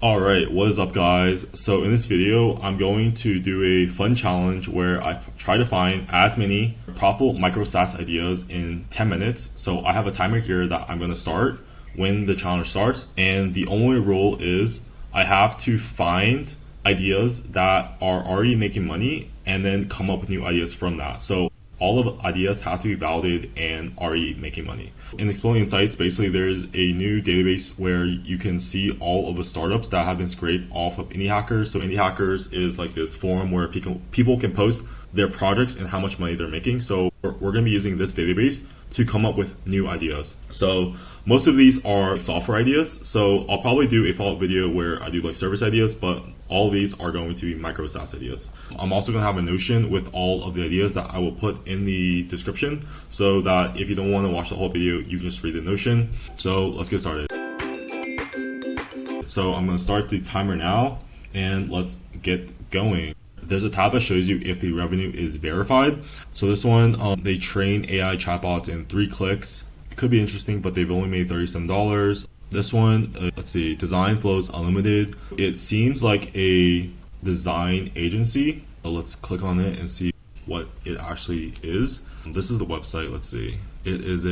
Alright, what is up guys? So in this video, I'm going to do a fun challenge where I try to find as many profitable micro SaaS ideas in 10 minutes. So I have a timer here that I'm going to start when the challenge starts. And the only rule is I have to find ideas that are already making money and then come up with new ideas from that. So all of the ideas have to be validated and already making money. In Exploding Insights, basically there's a new database where you can see all of the startups that have been scraped off of Indie Hackers. So Indie Hackers is like this forum where people can post their projects and how much money they're making. So we're going to be using this database to come up with new ideas. So most of these are software ideas. So I'll probably do a follow-up video where I do like service ideas, but all of these are going to be micro SaaS ideas. I'm also going to have a Notion with all of the ideas that I will put in the description so that if you don't want to watch the whole video, you can just read the Notion. So let's get started. So I'm going to start the timer now and let's get going. There's a tab that shows you if the revenue is verified. So this one, they train AI chatbots in 3 clicks. It could be interesting, but they've only made $37. This one, let's see, Design Flows Unlimited. It seems like a design agency. So let's click on it and see what it actually is. This is the website. Let's see. It is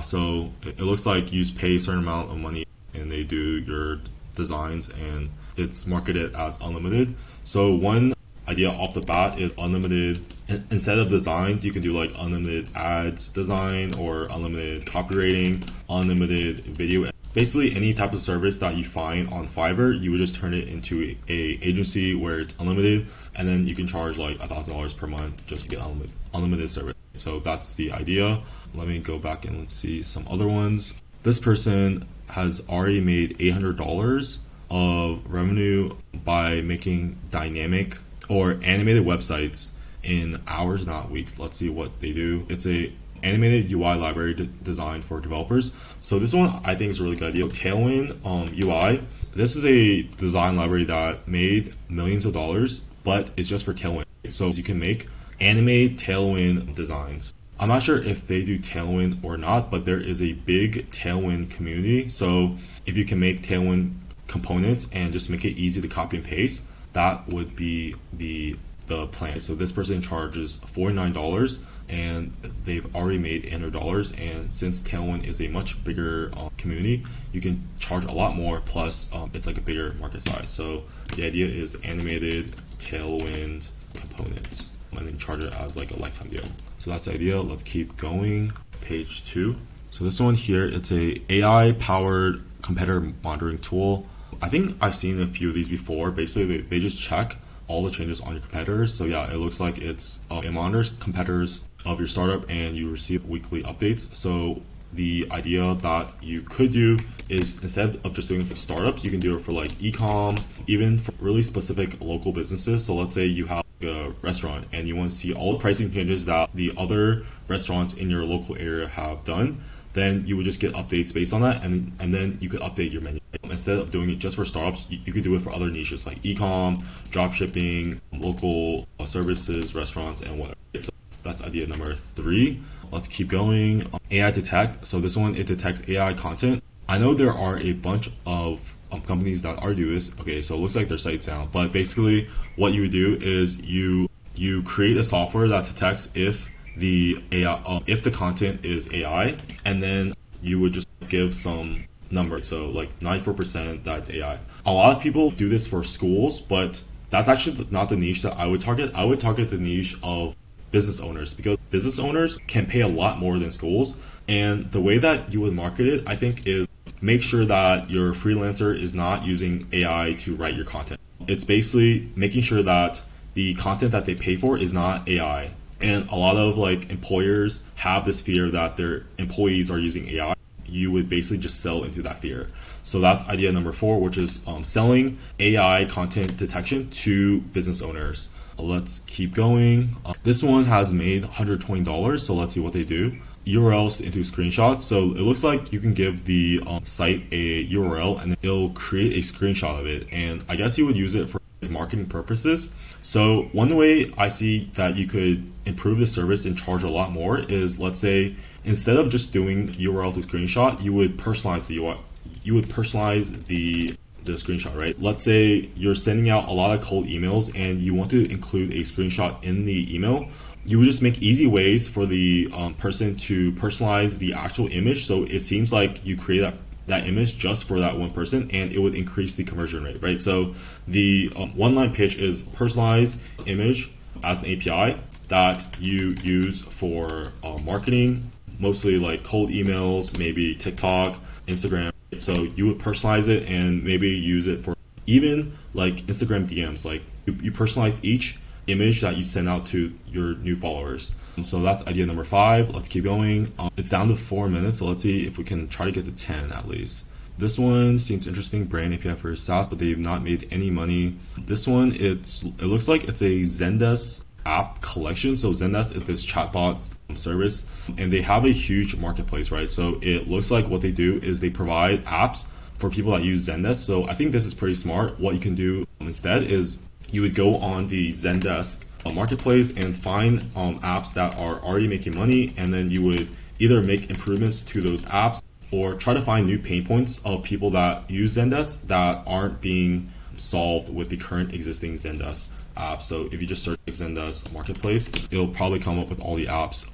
so it looks like you just pay a certain amount of money and they do your designs and it's marketed as unlimited. So one idea off the bat is unlimited. Instead of designs, you can do like unlimited ads design or unlimited copywriting, unlimited video. Basically any type of service that you find on Fiverr, you would just turn it into a agency where it's unlimited, and then you can charge like $1,000 per month just to get unlimited service. So that's the idea. Let me go back and let's see some other ones. This person has already made $800 of revenue by making dynamic or animated websites in hours, not weeks. Let's see what they do. It's a animated UI library designed for developers. So this one I think is a really good idea. Tailwind UI. This is a design library that made millions of dollars, but it's just for Tailwind. So you can make animated Tailwind designs. I'm not sure if they do Tailwind or not, but there is a big Tailwind community. So if you can make Tailwind components and just make it easy to copy and paste, that would be the plan. So this person charges $49 and they've already made $800, and since Tailwind is a much bigger community, you can charge a lot more, plus it's like a bigger market size. So the idea is animated Tailwind components and then charge it as like a lifetime deal. So that's the idea. Let's keep going. Page 2. So this one here, it's a AI powered competitor monitoring tool. I think I've seen a few of these before. Basically they just check all the changes on your competitors. So yeah, it looks like it monitors competitors of your startup and you receive weekly updates. So the idea that you could do is, instead of just doing it for startups, you can do it for like e-com, even for really specific local businesses. So let's say you have a restaurant and you want to see all the pricing changes that the other restaurants in your local area have done, then you would just get updates based on that, and then you could update your menu. Instead of doing it just for startups, you could do it for other niches like e-com, drop shipping, local services, restaurants, and whatever. So that's idea number 3. Let's keep going. AI Detect. So this one, it detects AI content. I know there are a bunch of companies that are doing this. Okay, so it looks like their site's down, but basically what you would do is you create a software that detects if the content is AI, and then you would just give some number. So like 94% that's AI. A lot of people do this for schools, but that's actually not the niche that I would target. I would target the niche of business owners, because business owners can pay a lot more than schools. And the way that you would market it, I think, is make sure that your freelancer is not using AI to write your content. It's basically making sure that the content that they pay for is not AI. And a lot of like employers have this fear that their employees are using AI. You would basically just sell into that fear. So that's idea number 4, which is selling AI content detection to business owners. Let's keep going. This one has made $120. So let's see what they do. URLs into screenshots. So it looks like you can give the site a URL and it'll create a screenshot of it. And I guess you would use it for marketing purposes. So one way I see that you could improve the service and charge a lot more is, let's say, instead of just doing URL to screenshot, you would personalize the UI. You would personalize the screenshot, right? Let's say you're sending out a lot of cold emails and you want to include a screenshot in the email. You would just make easy ways for the person to personalize the actual image, so it seems like you create that image just for that one person, and it would increase the conversion rate, right? So the one-line pitch is personalized image as an API that you use for marketing, mostly like cold emails, maybe TikTok, Instagram. So you would personalize it and maybe use it for even like Instagram DMs. Like you personalize each image that you send out to your new followers. So that's idea number 5. Let's keep going. It's down to 4 minutes, so let's see if we can try to get to 10 at least. This one seems interesting, brand API for SaaS, but they've not made any money. This one, it looks like it's a Zendesk app collection. So Zendesk is this chatbot service, and they have a huge marketplace, right? So it looks like what they do is they provide apps for people that use Zendesk. So I think this is pretty smart. What you can do instead is you would go on the Zendesk marketplace and find apps that are already making money, and then you would either make improvements to those apps or try to find new pain points of people that use Zendesk that aren't being solved with the current existing Zendesk app. So if you just search Zendesk marketplace, it'll probably come up with all the apps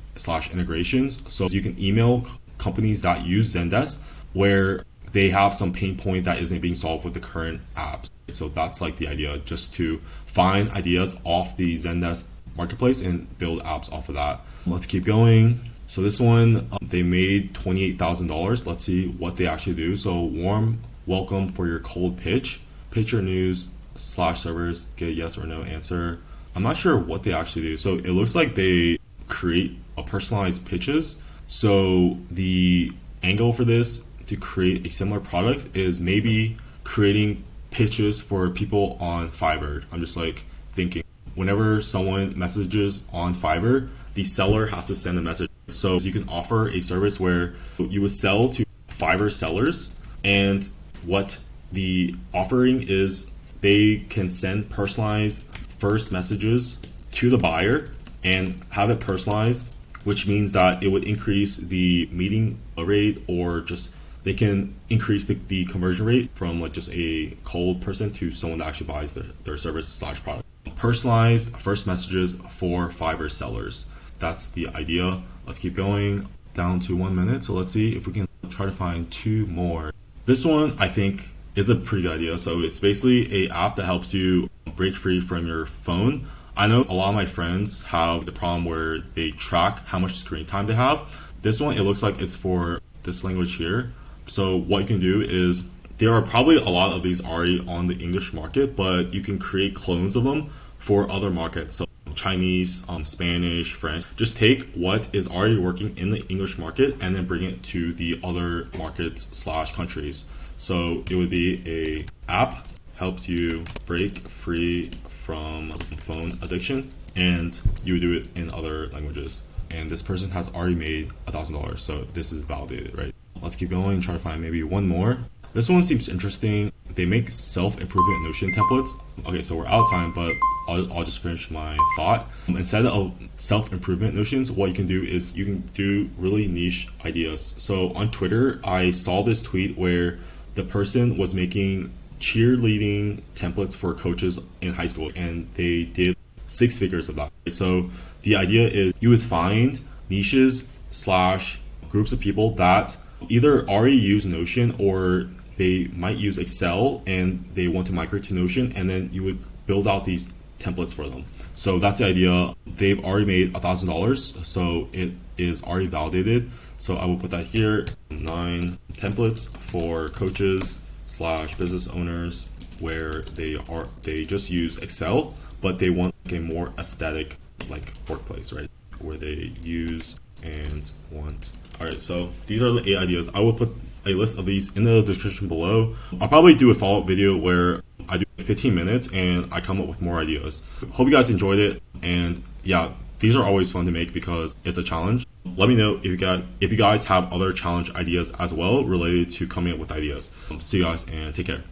/ integrations. So you can email companies that use Zendesk where they have some pain point that isn't being solved with the current apps. So that's like the idea, just to find ideas off the Zendesk marketplace and build apps off of that. Let's keep going. So this one, they made $28,000. Let's see what they actually do. So warm welcome for your cold pitch. Pitch your news / servers, get a yes or no answer. I'm not sure what they actually do. So it looks like they create a personalized pitches. So the angle for this to create a similar product is maybe creating pitches for people on Fiverr. I'm just like thinking, whenever someone messages on Fiverr, the seller has to send a message. So you can offer a service where you would sell to Fiverr sellers, and what the offering is, they can send personalized first messages to the buyer and have it personalized, which means that it would increase the meeting rate, or just they can increase the conversion rate from like just a cold person to someone that actually buys their service / product. Personalized first messages for Fiverr sellers. That's the idea. Let's keep going. Down to 1 minute. So let's see if we can try to find 2 more. This one I think is a pretty good idea. So it's basically an app that helps you break free from your phone. I know a lot of my friends have the problem where they track how much screen time they have. This one, it looks like it's for this language here. So what you can do is, there are probably a lot of these already on the English market, but you can create clones of them for other markets. So Chinese, Spanish, French. Just take what is already working in the English market and then bring it to the other markets / countries. So it would be a app helps you break free from phone addiction, and you would do it in other languages. And this person has already made $1,000, so this is validated, right? Let's keep going, try to find maybe one more. This one seems interesting. They make self-improvement Notion templates. Okay, so we're out of time, but I'll just finish my thought. Instead of self-improvement Notions, what you can do is you can do really niche ideas. So on Twitter, I saw this tweet where the person was making cheerleading templates for coaches in high school, and they did 6 figures of that. So the idea is you would find niches / groups of people that either already use Notion, or they might use Excel and they want to migrate to Notion, and then you would build out these templates for them. So that's the idea. They've already made $1,000, so it is already validated. So I will put that here, 9 templates for coaches / business owners, where they just use Excel, but they want like a more aesthetic like workplace, right? Where they use and want. All right, so these are the 8 ideas. I will put a list of these in the description below. I'll probably do a follow-up video where I do 15 minutes and I come up with more ideas. Hope you guys enjoyed it, and yeah, these are always fun to make because it's a challenge. Let me know if you guys have other challenge ideas as well related to coming up with ideas. See you guys and take care.